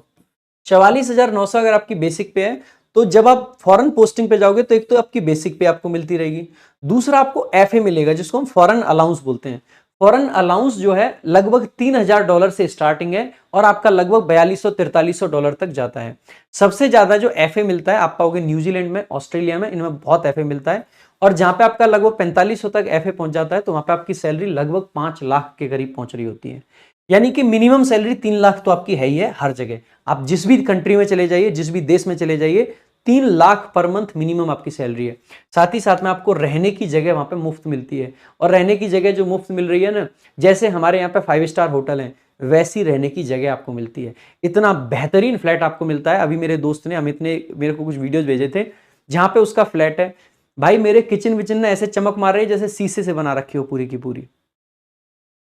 A: 44,900 अगर आपकी बेसिक पे है तो जब आप फॉरेन पोस्टिंग पे जाओगे तो एक तो आपकी बेसिक पे आपको मिलती रहेगी, दूसरा आपको एफए मिलेगा जिसको हम फॉरेन अलाउंस बोलते हैं। फॉरेन अलाउंस जो है लगभग $3,000 से स्टार्टिंग है और आपका लगभग $4,200-4,300 तक जाता है। सबसे ज्यादा जो एफए मिलता है आप पाओगे न्यूजीलैंड में, ऑस्ट्रेलिया में, इनमें बहुत एफए मिलता है। और जहां पे आपका लगभग 4500 तक एफए पहुंच जाता है तो वहां पे आपकी सैलरी लगभग 5 लाख के करीब पहुंच रही होती है। यानी कि मिनिमम सैलरी 3 लाख तो आपकी है ही है हर जगह। आप जिस भी कंट्री में चले जाइए, जिस भी देश में चले जाइए, 3 लाख पर मंथ मिनिमम आपकी सैलरी है। साथ ही साथ में आपको रहने की जगह वहां पे मुफ्त मिलती है। और रहने की जगह जो मुफ्त मिल रही है ना, जैसे हमारे यहाँ पे 5 स्टार होटल है, वैसी रहने की जगह आपको मिलती है। इतना बेहतरीन फ्लैट आपको मिलता है। अभी मेरे दोस्त ने, अमित ने मेरे को कुछ वीडियोज भेजे थे जहां पे उसका फ्लैट है, भाई मेरे किचन विचन ने ऐसे चमक मार रही है जैसे शीशे से बना रखी हो पूरी की पूरी।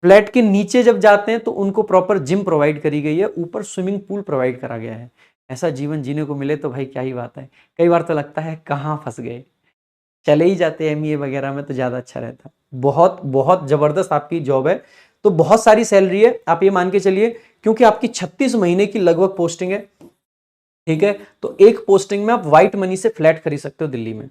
A: फ्लैट के नीचे जब जाते हैं तो उनको प्रॉपर जिम प्रोवाइड करी गई है, ऊपर स्विमिंग पूल प्रोवाइड करा गया है। ऐसा जीवन जीने को मिले तो भाई क्या ही बात है। कई बार तो लगता है कहाँ फंस गए, चले ही जाते एमईए वगैरह में तो ज्यादा अच्छा रहता। बहुत बहुत जबरदस्त आपकी जॉब है। तो बहुत सारी सैलरी है, आप ये मान के चलिए, क्योंकि आपकी 36 महीने की लगभग पोस्टिंग है, ठीक है। तो एक पोस्टिंग में आप व्हाइट मनी से फ्लैट खरीद सकते हो दिल्ली में।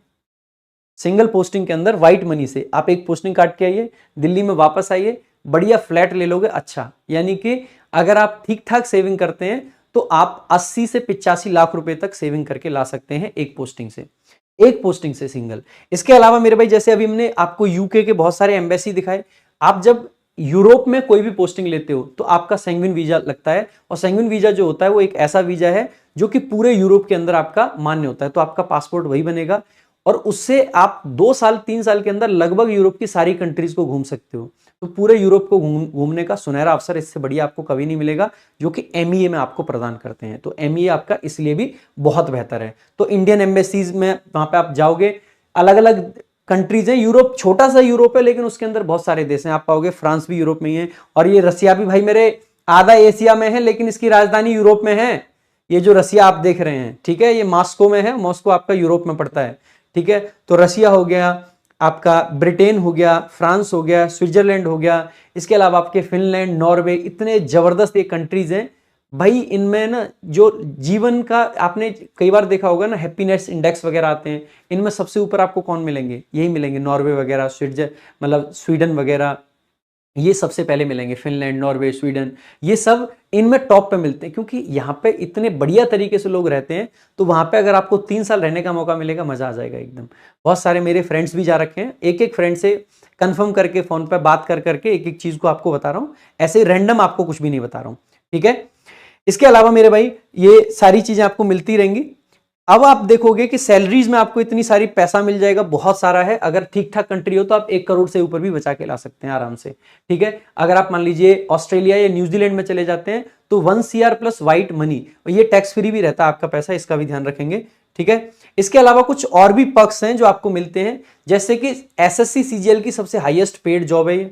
A: सिंगल पोस्टिंग के अंदर व्हाइट मनी से आप एक पोस्टिंग काट के आइए, दिल्ली में वापस आइए, बढ़िया फ्लैट ले लोगे। अच्छा, यानी कि अगर आप ठीक ठाक सेविंग करते हैं तो आप 80 से 85 लाख रुपए तक सेविंग करके ला सकते हैं एक पोस्टिंग से, एक पोस्टिंग से सिंगल। इसके अलावा मेरे भाई जैसे अभी हमने आपको यूके के बहुत सारे एम्बेसी दिखाए, आप जब यूरोप में कोई भी पोस्टिंग लेते हो तो आपका सेंग्विन वीजा लगता है। और सेंग्विन वीजा जो होता है वो एक ऐसा वीजा है जो कि पूरे यूरोप के अंदर आपका मान्य होता है। तो आपका पासपोर्ट वही बनेगा और उससे आप 2 साल 3 साल के अंदर लगभग यूरोप की सारी कंट्रीज को घूम सकते हो। तो पूरे यूरोप को घूमने का सुनहरा अवसर इससे बढ़िया आपको कभी नहीं मिलेगा, जो कि एमईए में आपको प्रदान करते हैं। तो एमईए आपका इसलिए भी बहुत बेहतर है। तो इंडियन एम्बेसीज में वहां पे आप जाओगे, अलग अलग कंट्रीज हैं। यूरोप छोटा सा यूरोप है लेकिन उसके अंदर बहुत सारे देश हैं। आप पाओगे फ्रांस भी यूरोप में ही है, और ये रसिया भी भाई मेरे आधा एशिया में है लेकिन इसकी राजधानी यूरोप में है। ये जो रसिया आप देख रहे हैं, ठीक है, ये मॉस्को में है, मॉस्को आपका यूरोप में पड़ता है, ठीक है। तो रसिया हो गया आपका, ब्रिटेन हो गया, फ्रांस हो गया, स्विट्जरलैंड हो गया, इसके अलावा आपके फिनलैंड, नॉर्वे, इतने जबरदस्त ये कंट्रीज हैं भाई। इनमें ना जो जीवन का, आपने कई बार देखा होगा ना, हैप्पीनेस इंडेक्स वगैरह आते हैं, इनमें सबसे ऊपर आपको कौन मिलेंगे, यही मिलेंगे, नॉर्वे वगैरह, मतलब स्वीडन वगैरह, ये सबसे पहले मिलेंगे, फिनलैंड, नॉर्वे, स्वीडन, ये सब इनमें टॉप पे मिलते हैं, क्योंकि यहाँ पे इतने बढ़िया तरीके से लोग रहते हैं। तो वहां पे अगर आपको 3 साल रहने का मौका मिलेगा, मजा आ जाएगा एकदम। बहुत सारे मेरे फ्रेंड्स भी जा रखे हैं, एक एक फ्रेंड से कंफर्म करके फोन पे बात कर करके एक एक चीज को आपको बता रहा हूँ, ऐसे रैंडम आपको कुछ भी नहीं बता रहा हूँ, ठीक है। इसके अलावा मेरे भाई ये सारी चीजें आपको मिलती रहेंगी। अब आप देखोगे कि सैलरीज में आपको इतनी सारी पैसा मिल जाएगा, बहुत सारा है। अगर ठीक ठाक कंट्री हो तो आप 1 करोड़ से ऊपर भी बचा के ला सकते हैं आराम से, ठीक है। अगर आप मान लीजिए ऑस्ट्रेलिया या न्यूजीलैंड में चले जाते हैं तो 1 CR प्लस व्हाइट मनी, और ये टैक्स फ्री भी रहता है आपका पैसा, इसका भी ध्यान रखेंगे, ठीक है। इसके अलावा कुछ और भी पर्क्स हैं जो आपको मिलते हैं, जैसे कि SSC CGL की सबसे हाईएस्ट पेड जॉब है ये।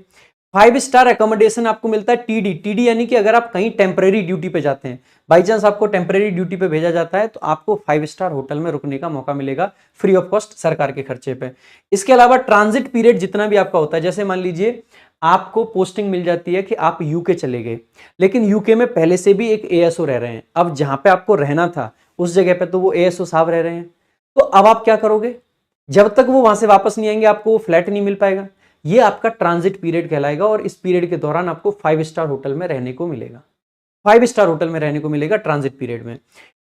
A: 5 स्टार एकोमोडेशन आपको मिलता है, टीडी यानी कि अगर आप कहीं टेम्परेरी ड्यूटी पे जाते हैं, बाई चांस आपको टेम्परेरी ड्यूटी पे भेजा जाता है, तो आपको 5 स्टार होटल में रुकने का मौका मिलेगा फ्री ऑफ कॉस्ट, सरकार के खर्चे पे। इसके अलावा ट्रांजिट पीरियड जितना भी आपका होता है, जैसे मान लीजिए आपको पोस्टिंग मिल जाती है कि आप यूके चले गए, लेकिन यूके में पहले से भी एक ASO रह रहे हैं, अब जहां पे आपको रहना था उस जगह पे तो वो ASO साहब रह रहे हैं, तो अब आप क्या करोगे? जब तक वो वहां से वापस नहीं आएंगे आपको वो फ्लैट नहीं मिल पाएगा। ये आपका ट्रांजिट पीरियड कहलाएगा, और इस पीरियड के दौरान आपको 5 स्टार होटल में रहने को मिलेगा, 5 स्टार होटल में रहने को मिलेगा ट्रांजिट पीरियड में।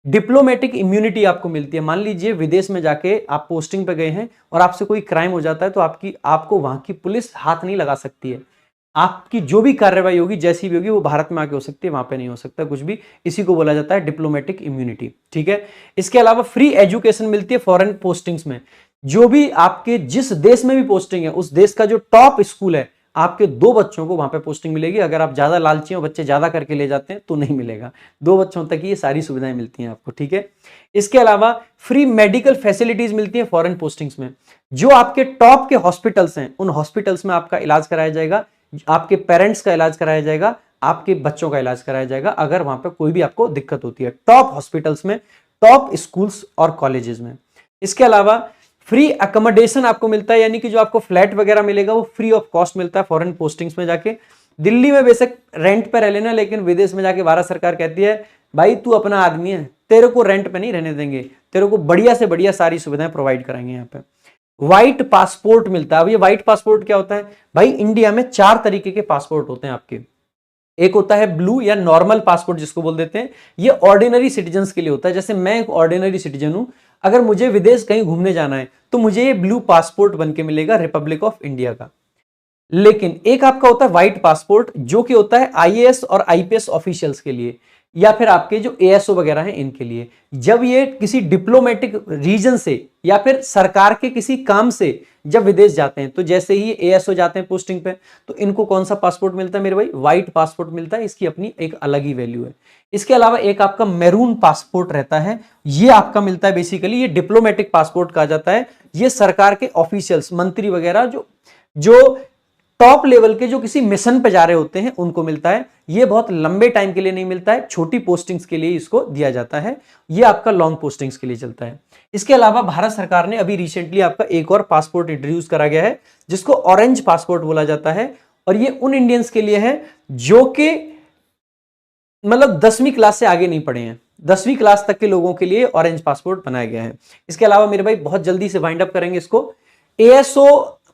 A: डिप्लोमेटिक इम्यूनिटी आपको मिलती है, मान लीजिए विदेश में जाके आप पोस्टिंग पे गए हैं और आपसे कोई क्राइम हो जाता है तो आपको वहां की पुलिस हाथ नहीं लगा सकती है, आपकी जो भी कार्रवाई होगी जैसी भी होगी वो भारत में आके हो सकती है, वहां पे नहीं हो सकता कुछ भी। इसी को बोला जाता है डिप्लोमेटिक इम्यूनिटी, ठीक है। इसके अलावा फ्री एजुकेशन मिलती है फॉरेन पोस्टिंग्स में, जो भी आपके जिस देश में भी पोस्टिंग है उस देश का जो टॉप स्कूल है, आपके 2 बच्चों को वहां पे पोस्टिंग मिलेगी। अगर आप ज्यादा लालची हो, बच्चे ज्यादा करके ले जाते हैं तो नहीं मिलेगा, 2 बच्चों तक ये सारी सुविधाएं मिलती हैं आपको, ठीक है। इसके अलावा फ्री मेडिकल फैसिलिटीज मिलती है फॉरेन पोस्टिंग्स में, जो आपके टॉप के हॉस्पिटल्स हैं उन हॉस्पिटल्स में आपका इलाज कराया जाएगा, आपके पेरेंट्स का इलाज कराया जाएगा, आपके बच्चों का इलाज कराया जाएगा अगर वहां पर कोई भी आपको दिक्कत होती है, टॉप हॉस्पिटल्स में, टॉप स्कूल्स और कॉलेजेस में। इसके अलावा फ्री अकोमोडेशन आपको मिलता है, यानी कि जो आपको फ्लैट वगैरह मिलेगा वो फ्री ऑफ कॉस्ट मिलता है फॉरेन पोस्टिंग्स में जाके। दिल्ली में बेशक रेंट पे रह लेना, लेकिन विदेश में जाके भारत सरकार कहती है भाई तू अपना आदमी है, तेरे को रेंट पे नहीं रहने देंगे, तेरे को बढ़िया से बढ़िया सारी सुविधाएं प्रोवाइड कराएंगे यहाँ पे। व्हाइट पासपोर्ट मिलता है। अब ये व्हाइट पासपोर्ट क्या होता है भाई? इंडिया में 4 तरीके के पासपोर्ट होते हैं आपके। एक होता है ब्लू या नॉर्मल पासपोर्ट जिसको बोल देते हैं, ये ऑर्डिनरी सिटीजन्स के लिए होता है। जैसे मैं एक ऑर्डिनरी सिटीजन हूं, अगर मुझे विदेश कहीं घूमने जाना है तो मुझे ये ब्लू पासपोर्ट बन के मिलेगा रिपब्लिक ऑफ इंडिया का। लेकिन एक आपका होता है व्हाइट पासपोर्ट, जो कि होता है IAS और IPS ऑफिशियल्स के लिए, या फिर आपके जो ASO वगैरह हैं इनके लिए। जब ये किसी डिप्लोमेटिक रीजन से या फिर सरकार के किसी काम से जब विदेश जाते हैं, तो जैसे ही ASO जाते हैं पोस्टिंग पे, तो इनको कौन सा पासपोर्ट मिलता है मेरे भाई? व्हाइट पासपोर्ट मिलता है। इसकी अपनी एक अलग ही वैल्यू है। इसके अलावा एक आपका मैरून पासपोर्ट रहता है, ये आपका मिलता है बेसिकली, ये डिप्लोमेटिक पासपोर्ट कहा जाता है। ये सरकार के ऑफिशियल्स, मंत्री वगैरह जो टॉप लेवल के जो किसी मिशन पे जा रहे होते हैं उनको मिलता है। ये बहुत लंबे टाइम के लिए नहीं मिलता है, छोटी पोस्टिंग्स के लिए इसको दिया जाता है। ये आपका लॉन्ग पोस्टिंग्स के लिए चलता है। इसके अलावा भारत सरकार ने अभी रिसेंटली आपका एक और पासपोर्ट इंट्रोड्यूस करा गया है, जिसको ऑरेंज पासपोर्ट बोला जाता है। और ये उन इंडियंस के लिए है जो कि मतलब 10वीं क्लास से आगे नहीं पढ़े हैं, 10वीं क्लास तक के लोगों के लिए ऑरेंज पासपोर्ट बनाया गया है। इसके अलावा मेरे भाई बहुत जल्दी से वाइंड अप करेंगे इसको। ASO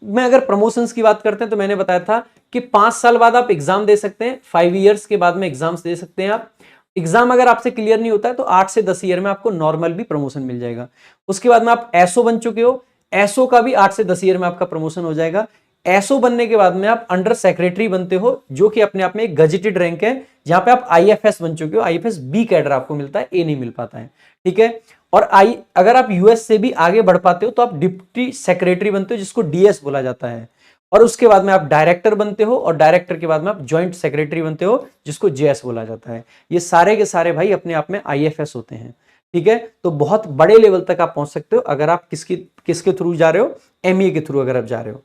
A: में अगर प्रमोशंस की बात करते हैं तो मैंने बताया था कि 5 साल बाद आप एग्जाम दे सकते हैं, 5 इयर्स के बाद में एग्जाम्स दे सकते हैं आप। एग्जाम अगर आपसे क्लियर नहीं होता है तो 8 से 10 ईयर में आपको नॉर्मल भी प्रमोशन मिल जाएगा। उसके बाद में आप ASO बन चुके हो, ASO का भी 8 से 10 ईयर में आपका प्रमोशन हो जाएगा। ASO बनने के बाद में आप अंडर सेक्रेटरी बनते हो, जो कि अपने आप में एक गजेटेड रैंक है, जहां पे आप IFS बन चुके हो। IFS B कैडर आपको मिलता है, A नहीं मिल पाता है, ठीक है। और अगर आप US से भी आगे बढ़ पाते हो तो आप डिप्टी सेक्रेटरी बनते हो, जिसको DS बोला जाता है। और उसके बाद में आप डायरेक्टर बनते हो, और डायरेक्टर के बाद में आप ज्वाइंट सेक्रेटरी बनते हो, जिसको JS बोला जाता है। ये सारे के सारे भाई अपने आप में IFS होते हैं, ठीक है। तो बहुत बड़े लेवल तक आप पहुंच सकते हो अगर आप किसके थ्रू जा रहे हो, MA के थ्रू अगर आप जा रहे हो।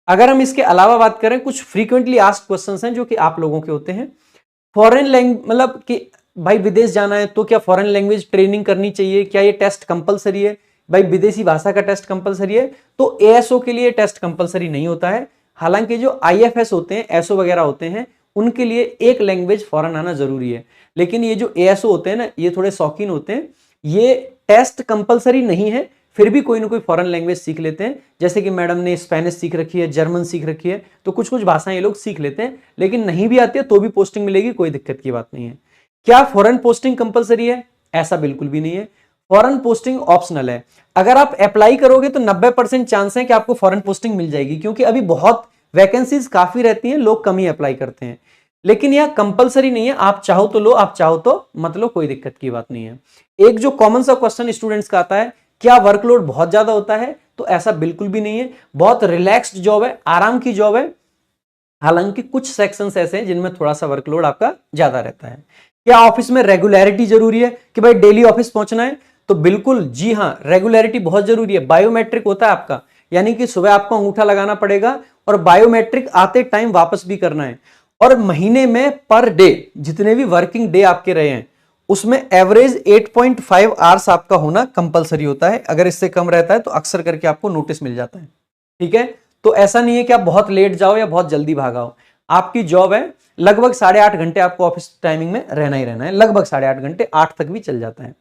A: अगर हम इसके अलावा बात करें, कुछ फ्रीक्वेंटली आस्क्ड क्वेश्चंस हैं जो कि आप लोगों के होते हैं। फॉरेन लैंग्वेज, मतलब कि भाई विदेश जाना है तो क्या फॉरेन लैंग्वेज ट्रेनिंग करनी चाहिए, क्या ये टेस्ट कंपलसरी है? भाई विदेशी भाषा का टेस्ट कंपलसरी है, तो ASO के लिए टेस्ट कंपलसरी नहीं होता है। हालांकि जो IFS होते हैं, ASO वगैरह होते हैं, उनके लिए एक लैंग्वेज फॉरेन आना जरूरी है। लेकिन ये जो ASO होते हैं ना, ये थोड़े शौकीन होते हैं, ये टेस्ट कंपलसरी नहीं है, फिर भी कोई ना कोई फॉरेन लैंग्वेज सीख लेते हैं, जैसे कि मैडम ने स्पेनिश सीख रखी है, जर्मन सीख रखी है, तो कुछ कुछ भाषाएं ये लोग सीख लेते हैं, लेकिन नहीं भी आती है तो भी पोस्टिंग मिलेगी, कोई दिक्कत की बात नहीं है। क्या फॉरेन पोस्टिंग कंपलसरी है? ऐसा बिल्कुल भी नहीं है, फॉरेन पोस्टिंग ऑप्शनल है। अगर आप अप्लाई करोगे तो 90% चांस है कि आपको फॉरेन पोस्टिंग मिल जाएगी, क्योंकि अभी बहुत वैकेंसीज काफी रहती हैं, लोग कम ही अप्लाई करते हैं। लेकिन यह कंपलसरी नहीं है, आप चाहो तो लो, आप चाहो तो मत लो, कोई दिक्कत की बात नहीं है। एक जो कॉमन सा क्वेश्चन स्टूडेंट्स का आता है, क्या वर्कलोड बहुत ज्यादा होता है? तो ऐसा बिल्कुल भी नहीं है, बहुत रिलैक्स्ड जॉब है, आराम की जॉब है। हालांकि कुछ सेक्शंस ऐसे हैं जिनमें थोड़ा सा वर्कलोड आपका ज्यादा रहता है। क्या ऑफिस में रेगुलरिटी जरूरी है कि भाई डेली ऑफिस पहुंचना है? तो बिल्कुल जी हाँ, रेगुलरिटी बहुत जरूरी है। बायोमेट्रिक होता है आपका, यानी कि सुबह आपको अंगूठा लगाना पड़ेगा और बायोमेट्रिक आते टाइम वापस भी करना है। और महीने में पर डे जितने भी वर्किंग डे आपके रहे हैं उसमें एवरेज 8.5 आवर्स आपका होना कंपलसरी होता है। अगर इससे कम रहता है तो अक्सर करके आपको नोटिस मिल जाता है। ठीक है, तो ऐसा नहीं है कि आप बहुत लेट जाओ या बहुत जल्दी भागाओ। आपकी जॉब है लगभग 8.5 घंटे आपको ऑफिस टाइमिंग में रहना ही रहना है, लगभग 8.5 घंटे, 8 तक भी चल जाता है।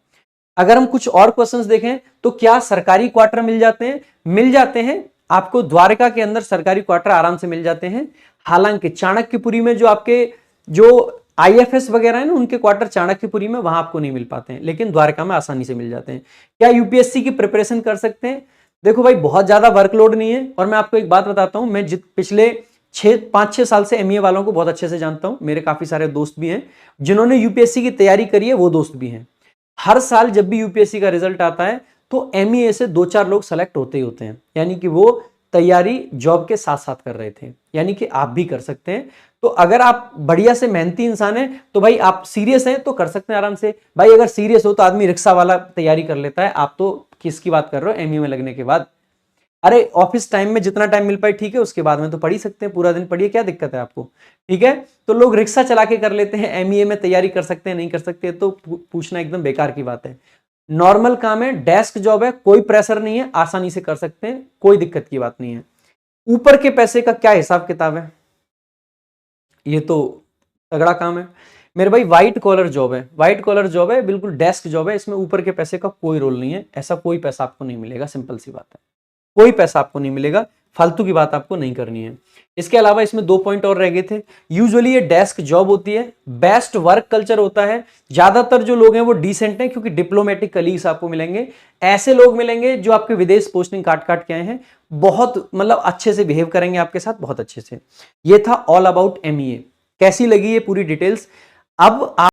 A: अगर हम कुछ और क्वेश्चंस देखें तो क्या सरकारी क्वार्टर मिल जाते हैं? मिल जाते हैं, आपको द्वारका के अंदर सरकारी क्वार्टर आराम से मिल जाते हैं। हालांकि चाणक्यपुरी में जो आपके जो आईएफएस वगैरह है ना, उनके क्वार्टर चाणक्यपुरी में वहां आपको नहीं मिल पाते हैं, लेकिन द्वारका में आसानी से मिल जाते हैं। क्या यूपीएससी की प्रिपरेशन कर सकते हैं? देखो भाई, बहुत ज्यादा वर्कलोड नहीं है। और मैं आपको एक बात बताता हूं, मैं पिछले 5-6 साल से एमईए वालों को बहुत अच्छे से जानता हूं। मेरे काफी सारे दोस्त भी हैं जिन्होंने यूपीएससी की तैयारी करी है, वो दोस्त भी हैं। हर साल जब भी यूपीएससी का रिजल्ट आता है तो एमईए से 2-4 लोग सेलेक्ट होते ही होते हैं, यानी कि वो तैयारी जॉब के साथ साथ कर रहे थे, यानी कि आप भी कर सकते हैं। तो अगर आप बढ़िया से मेहनती इंसान हैं तो भाई आप सीरियस हैं तो कर सकते हैं आराम से। भाई अगर सीरियस हो तो आदमी रिक्शा वाला तैयारी कर लेता है, आप तो किसकी बात कर रहे हो एमईए में लगने के बाद? अरे ऑफिस टाइम में जितना टाइम मिल पाए ठीक है, उसके बाद में तो पढ़ ही सकते हैं, पूरा दिन पढ़िए, क्या दिक्कत है आपको? ठीक है, तो लोग रिक्शा चला के कर लेते हैं, एमईए में तैयारी कर सकते हैं नहीं कर सकते, तो पूछना एकदम बेकार की बात है। नॉर्मल काम है, डेस्क जॉब है, कोई प्रेशर नहीं है, आसानी से कर सकते हैं, कोई दिक्कत की बात नहीं है। ऊपर के पैसे का क्या हिसाब किताब है? ये तो तगड़ा काम है मेरे भाई, व्हाइट कॉलर जॉब है, व्हाइट कॉलर जॉब है, बिल्कुल डेस्क जॉब है, इसमें ऊपर के पैसे का कोई रोल नहीं है, ऐसा कोई पैसा आपको नहीं मिलेगा, सिंपल सी बात है, कोई पैसा आपको नहीं मिलेगा, फालतू की बात आपको नहीं करनी है। इसके अलावा इसमें 2 पॉइंट और रह गए थे। यूजुअली ये डेस्क जॉब होती है, बेस्ट वर्क कल्चर होता है, ज्यादातर जो लोग हैं वो डिसेंट हैं, क्योंकि डिप्लोमेटिक कलीग्स आपको मिलेंगे, ऐसे लोग मिलेंगे जो आपके विदेश पोस्टिंग काट काट के आए हैं, बहुत मतलब अच्छे से बिहेव करेंगे आपके साथ, बहुत अच्छे से। ये था ऑल अबाउट एमईए। कैसी लगी ये पूरी डिटेल्स? अब